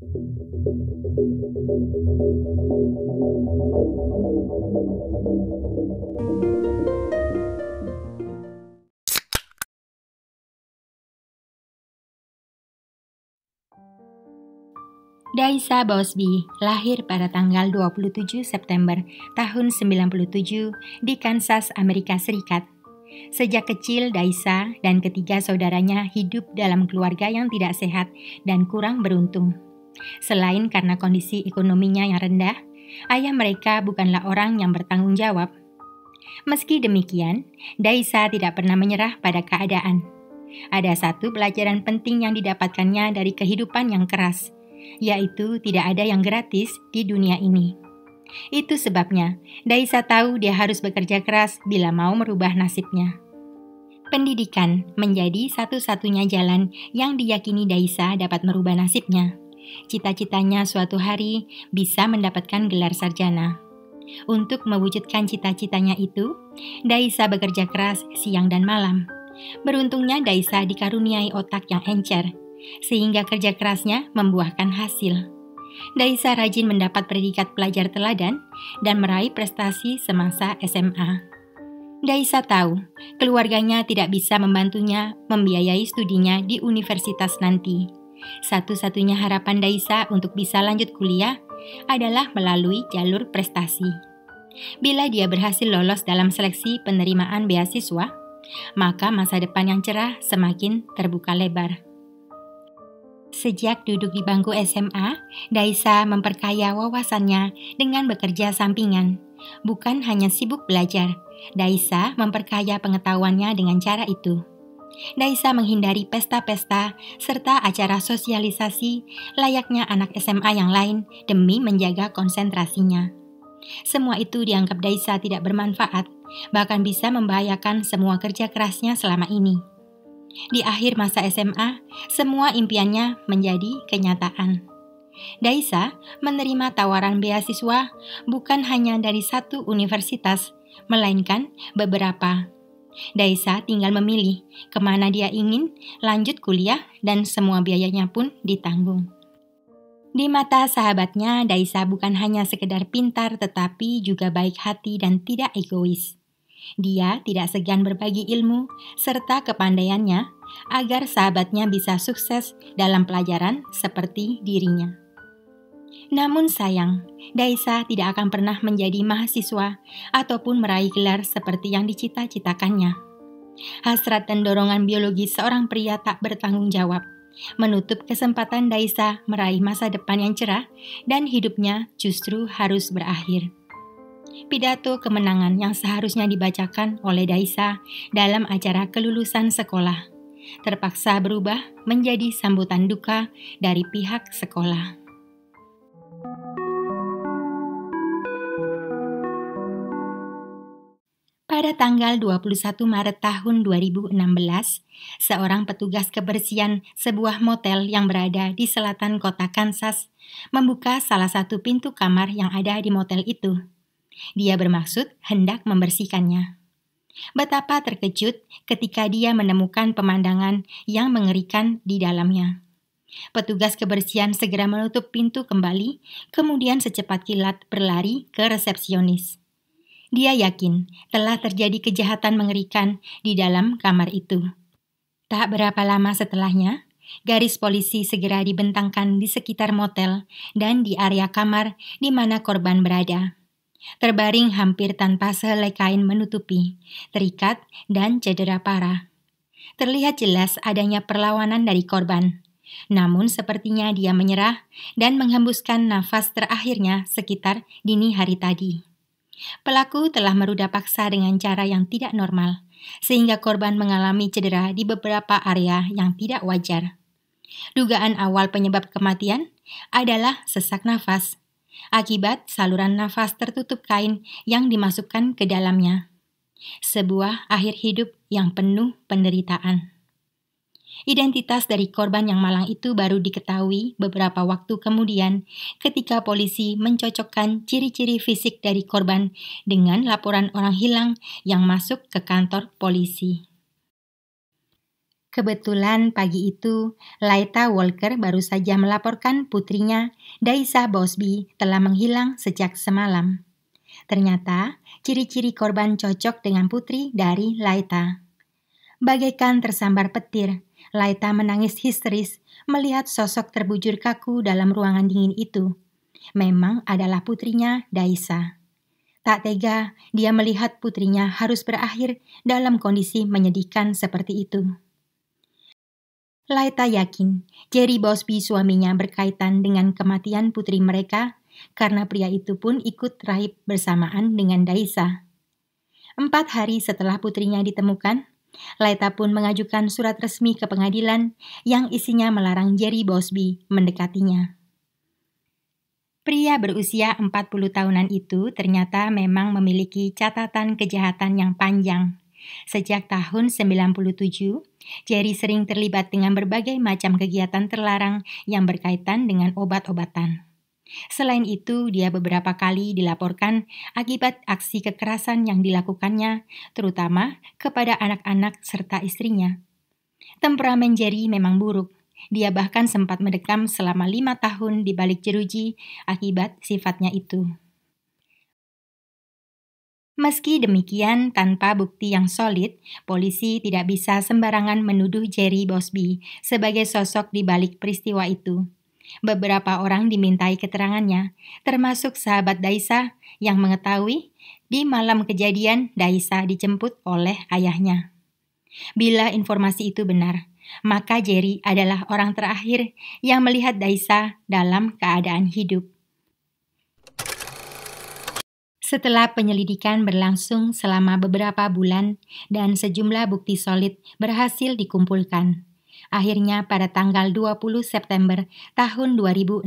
Daisha Bosby lahir pada tanggal 27 September tahun 97 di Kansas, Amerika Serikat. Sejak kecil, Daisha dan ketiga saudaranya hidup dalam keluarga yang tidak sehat dan kurang beruntung. Selain karena kondisi ekonominya yang rendah, ayah mereka bukanlah orang yang bertanggung jawab. Meski demikian, Daisha tidak pernah menyerah pada keadaan. Ada satu pelajaran penting yang didapatkannya dari kehidupan yang keras, yaitu tidak ada yang gratis di dunia ini. Itu sebabnya Daisha tahu dia harus bekerja keras bila mau merubah nasibnya. Pendidikan menjadi satu-satunya jalan yang diyakini Daisha dapat merubah nasibnya. Cita-citanya suatu hari bisa mendapatkan gelar sarjana. Untuk mewujudkan cita-citanya itu, Daisha bekerja keras siang dan malam. Beruntungnya Daisha dikaruniai otak yang encer, sehingga kerja kerasnya membuahkan hasil. Daisha rajin mendapat predikat pelajar teladan dan meraih prestasi semasa SMA. Daisha tahu keluarganya tidak bisa membantunya membiayai studinya di universitas nanti. Satu-satunya harapan Daisha untuk bisa lanjut kuliah adalah melalui jalur prestasi. Bila dia berhasil lolos dalam seleksi penerimaan beasiswa, maka masa depan yang cerah semakin terbuka lebar. Sejak duduk di bangku SMA, Daisha memperkaya wawasannya dengan bekerja sampingan. Bukan hanya sibuk belajar, Daisha memperkaya pengetahuannya dengan cara itu. Daisha menghindari pesta-pesta serta acara sosialisasi layaknya anak SMA yang lain demi menjaga konsentrasinya. Semua itu dianggap Daisha tidak bermanfaat, bahkan bisa membahayakan semua kerja kerasnya selama ini. Di akhir masa SMA, semua impiannya menjadi kenyataan. Daisha menerima tawaran beasiswa bukan hanya dari satu universitas, melainkan beberapa. Daisha tinggal memilih kemana dia ingin lanjut kuliah dan semua biayanya pun ditanggung. Di mata sahabatnya, Daisha bukan hanya sekedar pintar tetapi juga baik hati dan tidak egois. Dia tidak segan berbagi ilmu serta kepandaiannya agar sahabatnya bisa sukses dalam pelajaran seperti dirinya. Namun sayang, Daisha tidak akan pernah menjadi mahasiswa ataupun meraih gelar seperti yang dicita-citakannya. Hasrat dan dorongan biologis seorang pria tak bertanggung jawab menutup kesempatan Daisha meraih masa depan yang cerah dan hidupnya justru harus berakhir. Pidato kemenangan yang seharusnya dibacakan oleh Daisha dalam acara kelulusan sekolah terpaksa berubah menjadi sambutan duka dari pihak sekolah. Pada tanggal 21 Maret tahun 2016, seorang petugas kebersihan sebuah motel yang berada di selatan kota Kansas membuka salah satu pintu kamar yang ada di motel itu. Dia bermaksud hendak membersihkannya. Betapa terkejut ketika dia menemukan pemandangan yang mengerikan di dalamnya. Petugas kebersihan segera menutup pintu kembali, kemudian secepat kilat berlari ke resepsionis. Dia yakin telah terjadi kejahatan mengerikan di dalam kamar itu. Tak berapa lama setelahnya, garis polisi segera dibentangkan di sekitar motel dan di area kamar di mana korban berada. Terbaring hampir tanpa sehelai kain menutupi, terikat dan cedera parah. Terlihat jelas adanya perlawanan dari korban. Namun sepertinya dia menyerah dan menghembuskan nafas terakhirnya sekitar dini hari tadi. Pelaku telah meruda paksa dengan cara yang tidak normal, sehingga korban mengalami cedera di beberapa area yang tidak wajar. Dugaan awal penyebab kematian adalah sesak nafas, akibat saluran nafas tertutup kain yang dimasukkan ke dalamnya. Sebuah akhir hidup yang penuh penderitaan. Identitas dari korban yang malang itu baru diketahui beberapa waktu kemudian ketika polisi mencocokkan ciri-ciri fisik dari korban dengan laporan orang hilang yang masuk ke kantor polisi. Kebetulan pagi itu, Laita Walker baru saja melaporkan putrinya, Daisha Bosby, telah menghilang sejak semalam. Ternyata, ciri-ciri korban cocok dengan putri dari Laita. Bagaikan tersambar petir, Laita menangis histeris melihat sosok terbujur kaku dalam ruangan dingin itu. Memang adalah putrinya, Daisha. Tak tega, dia melihat putrinya harus berakhir dalam kondisi menyedihkan seperti itu. Laita yakin Jerry Bosby suaminya berkaitan dengan kematian putri mereka karena pria itu pun ikut rahib bersamaan dengan Daisha. 4 hari setelah putrinya ditemukan, Laita pun mengajukan surat resmi ke pengadilan yang isinya melarang Jerry Bosby mendekatinya. Pria berusia 40 tahunan itu ternyata memang memiliki catatan kejahatan yang panjang. Sejak tahun 97, Jerry sering terlibat dengan berbagai macam kegiatan terlarang yang berkaitan dengan obat-obatan. Selain itu, dia beberapa kali dilaporkan akibat aksi kekerasan yang dilakukannya, terutama kepada anak-anak serta istrinya. Temperamen Jerry memang buruk. Dia bahkan sempat mendekam selama 5 tahun di balik jeruji akibat sifatnya itu. Meski demikian, tanpa bukti yang solid, polisi tidak bisa sembarangan menuduh Jerry Bosby sebagai sosok di balik peristiwa itu. Beberapa orang dimintai keterangannya, termasuk sahabat Daisha yang mengetahui di malam kejadian Daisha dijemput oleh ayahnya. Bila informasi itu benar, maka Jerry adalah orang terakhir yang melihat Daisha dalam keadaan hidup. Setelah penyelidikan berlangsung selama beberapa bulan dan sejumlah bukti solid berhasil dikumpulkan, akhirnya pada tanggal 20 September tahun 2016,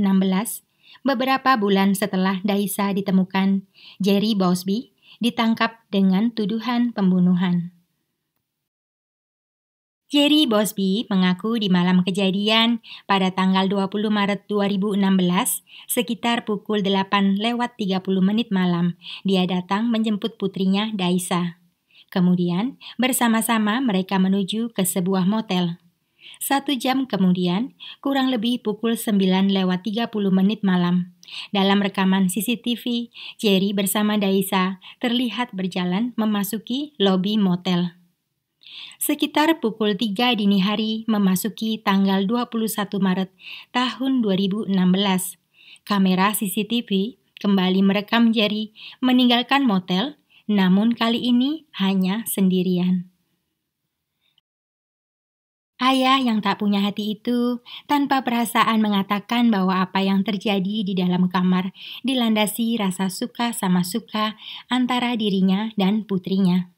beberapa bulan setelah Daisha ditemukan, Jerry Bosby ditangkap dengan tuduhan pembunuhan. Jerry Bosby mengaku di malam kejadian pada tanggal 20 Maret 2016, sekitar pukul 8:30 malam, dia datang menjemput putrinya Daisha. Kemudian, bersama-sama mereka menuju ke sebuah motel. 1 jam kemudian, kurang lebih pukul 9:30 malam, dalam rekaman CCTV, Jerry bersama Daisha terlihat berjalan memasuki lobi motel. Sekitar pukul 3 dini hari memasuki tanggal 21 Maret tahun 2016, kamera CCTV kembali merekam Jerry meninggalkan motel, namun kali ini hanya sendirian. Ayah yang tak punya hati itu tanpa perasaan mengatakan bahwa apa yang terjadi di dalam kamar dilandasi rasa suka sama suka antara dirinya dan putrinya.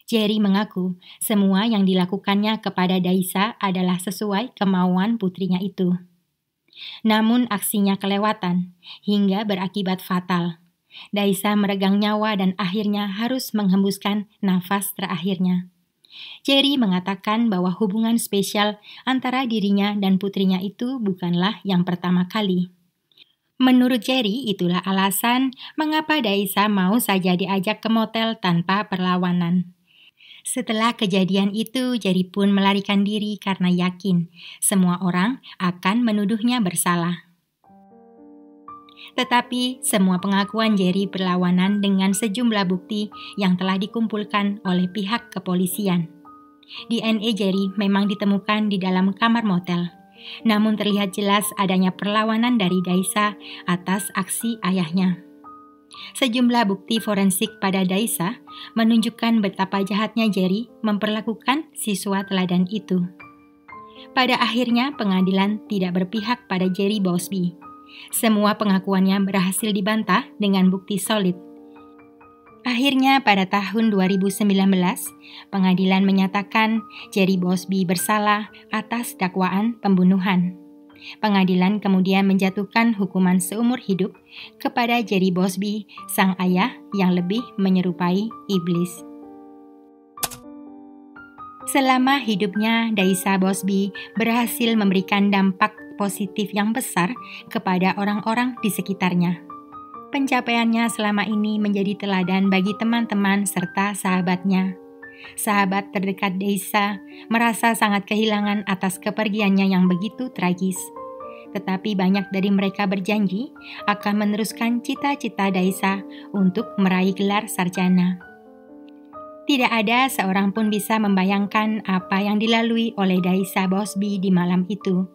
Jerry mengaku semua yang dilakukannya kepada Daisha adalah sesuai kemauan putrinya itu. Namun aksinya kelewatan hingga berakibat fatal. Daisha meregang nyawa dan akhirnya harus menghembuskan nafas terakhirnya. Jerry mengatakan bahwa hubungan spesial antara dirinya dan putrinya itu bukanlah yang pertama kali. Menurut Jerry, itulah alasan mengapa Daisha mau saja diajak ke motel tanpa perlawanan. Setelah kejadian itu, Jerry pun melarikan diri karena yakin semua orang akan menuduhnya bersalah. Tetapi semua pengakuan Jerry berlawanan dengan sejumlah bukti yang telah dikumpulkan oleh pihak kepolisian. DNA Jerry memang ditemukan di dalam kamar motel, namun terlihat jelas adanya perlawanan dari Daisha atas aksi ayahnya. Sejumlah bukti forensik pada Daisha menunjukkan betapa jahatnya Jerry memperlakukan siswa teladan itu. Pada akhirnya pengadilan tidak berpihak pada Jerry Bosby. Semua pengakuannya berhasil dibantah dengan bukti solid. Akhirnya pada tahun 2019, pengadilan menyatakan Jerry Bosby bersalah atas dakwaan pembunuhan. Pengadilan kemudian menjatuhkan hukuman seumur hidup kepada Jerry Bosby, sang ayah yang lebih menyerupai iblis. Selama hidupnya, Daisha Bosby berhasil memberikan dampak positif yang besar kepada orang-orang di sekitarnya. Pencapaiannya selama ini menjadi teladan bagi teman-teman serta sahabatnya. Sahabat terdekat Daisha merasa sangat kehilangan atas kepergiannya yang begitu tragis. Tetapi banyak dari mereka berjanji akan meneruskan cita-cita Daisha untuk meraih gelar sarjana. Tidak ada seorang pun bisa membayangkan apa yang dilalui oleh Daisha Bosby di malam itu.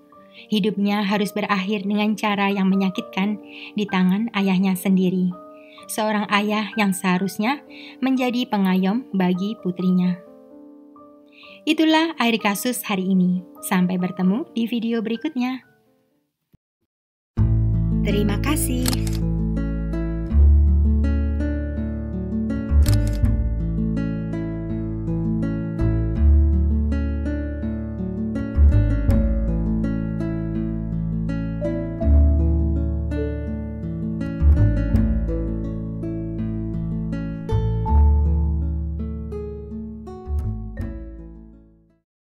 Hidupnya harus berakhir dengan cara yang menyakitkan di tangan ayahnya sendiri. Seorang ayah yang seharusnya menjadi pengayom bagi putrinya. Itulah akhir kasus hari ini. Sampai bertemu di video berikutnya. Terima kasih.